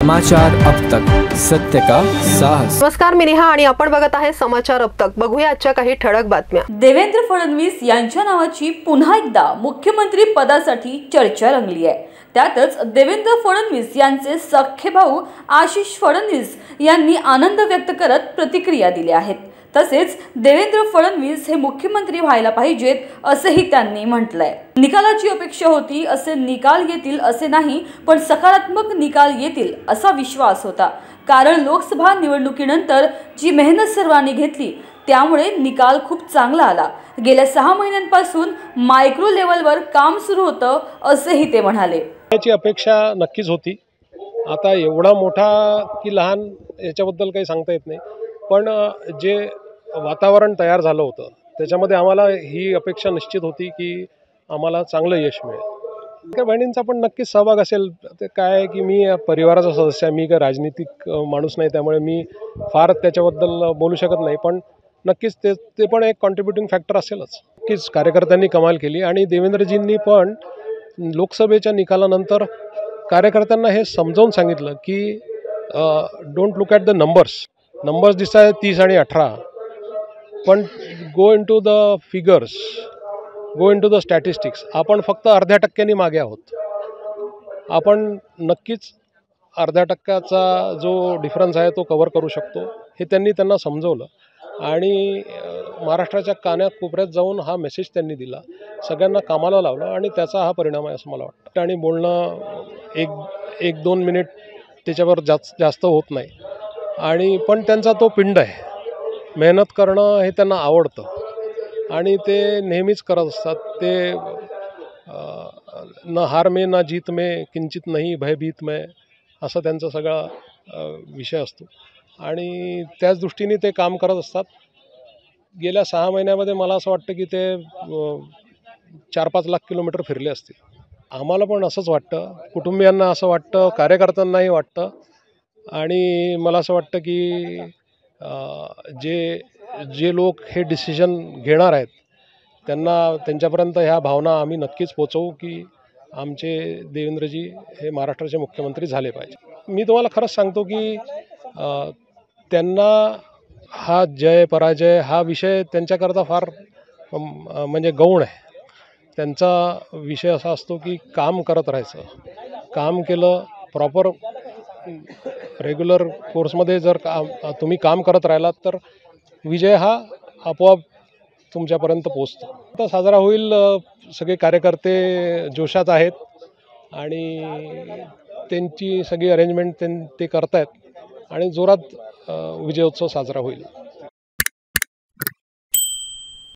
समाचार अब तक, सत्य का साहस। नमस्कार, मी नेहा आणि आपण बघत आहे समाचार अब तक। बघूया आजच्या काही ठळक बातम्या। देवेंद्र फडणवीस यांच्या नावाची पुन्हा एकदा मुख्यमंत्री पदासाठी चर्चा रंगली आहे। त्यातच देवेंद्र फडणवीस यांचे सख्खे भाऊ आशिष फडणवीस यांनी आनंद व्यक्त करत प्रतिक्रिया दिल्या आहेत। तसेच देवेंद्र फडणवीस हे मुख्यमंत्री व्हायला पाहिजेत असेही त्यांनी म्हटलंय। निकालाची अपेक्षा होती, असे निकाल येतील असे नाही, पण सकारात्मक निकाल येतील असा विश्वास होता। कारण लोकसभा निवडणुकीनंतर जी मेहनत सर्वांनी घेतली त्यामुळे निकाल खूप चांगला आला। गेल्या 6 महिन्यांपासून मायक्रो लेवलवर काम सुरू होतं असेही ते म्हणाले। याची अपेक्षा नक्कीच होती। आता एवढा मोठा की लहान याच्याबद्दल काही सांगता येत नाही, पण जे वातावरण तयार झालं होतं त्याच्यामध्ये आम्हाला ही अपेक्षा निश्चित होती की आम्हाला चांगलं यश मिळेल। त्या बहिणींचा पण नक्कीच सहभाग असेल। ते काय आहे की मी परिवाराचा सदस्य आहे, मी काय राजनीतिक माणूस नाही, त्यामुळे मी फार त्याच्याबद्दल बोलू शकत नाही, पण नक्कीच ते पण एक कॉन्ट्रीब्युटिंग फॅक्टर असेलच। नक्कीच कार्यकर्त्यांनी कमाल केली आणि देवेंद्रजींनी पण लोकसभेच्या निकालानंतर कार्यकर्त्यांना हे समजावून सांगितलं की don't look at the numbers दिसत आहेत 30 आणि 18, पण go into the figures, go into the statistics. आपण फक्त अर्ध्या टक्क्यांनी मागे आहोत। आपण नक्कीच अर्ध्या टक्क्याचा जो डिफरन्स आहे तो कव्हर करू शकतो, हे त्यांना समजवलं आणि महाराष्ट्राच्या कानाकोपऱ्यात जाऊन हा मेसेज त्यांनी दिला, सगळ्यांना कामाला लावलं आणि त्याचा हा परिणाम आहे असं मला वाटतं। आणि बोलणं एक 2 मिनिट त्याच्यावर जास्त होत नाही, आणि पण त्यांचा तो पिंड आहे, मेहनत करणं हे त्यांना आवडतं आणि ते नेहमीच करत असतात। ते न हार में ना जीत में किंचित नहीं भयभीत में असं त्यांचा सगळा विषय असतो आणि त्याच दृष्टीने ते काम करत असतात। गेल्या 6 महिन्यामध्ये मला असं वाटतं की ते 4-5 लाख किलोमीटर फिरले असतील। आम्हाला पण असंच वाटतं, कुटुंबियांना असं वाटतं, कार्यकर्त्यांनाही वाटतं आणि मला असं वाटतं की जे लोक हे डिसिजन घेणार आहेत त्यांच्यापर्यंत ह्या भावना आम्ही नक्कीच पोचवू की आमचे देवेंद्रजी हे महाराष्ट्राचे मुख्यमंत्री झाले पाहिजे। मी तुम्हाला खरंच सांगतो की त्यांना हा जय पराजय हा विषय त्यांच्याकरता फार म्हणजे गौण आहे। त्यांचा विषय असा असतो की काम करत राहायचं। काम केलं प्रॉपर रेग्युलर कोर्समध्ये जर तुम्ही काम करत राहिलात तर विजय हा आपोआप तुमच्यापर्यंत पोचतो। आता साजरा होईल, सगळे कार्यकर्ते जोशात आहेत आणि त्यांची सगळी अरेंजमेंट ते करत आहेत आणि जोरात विजयोत्सव साजरा होईल।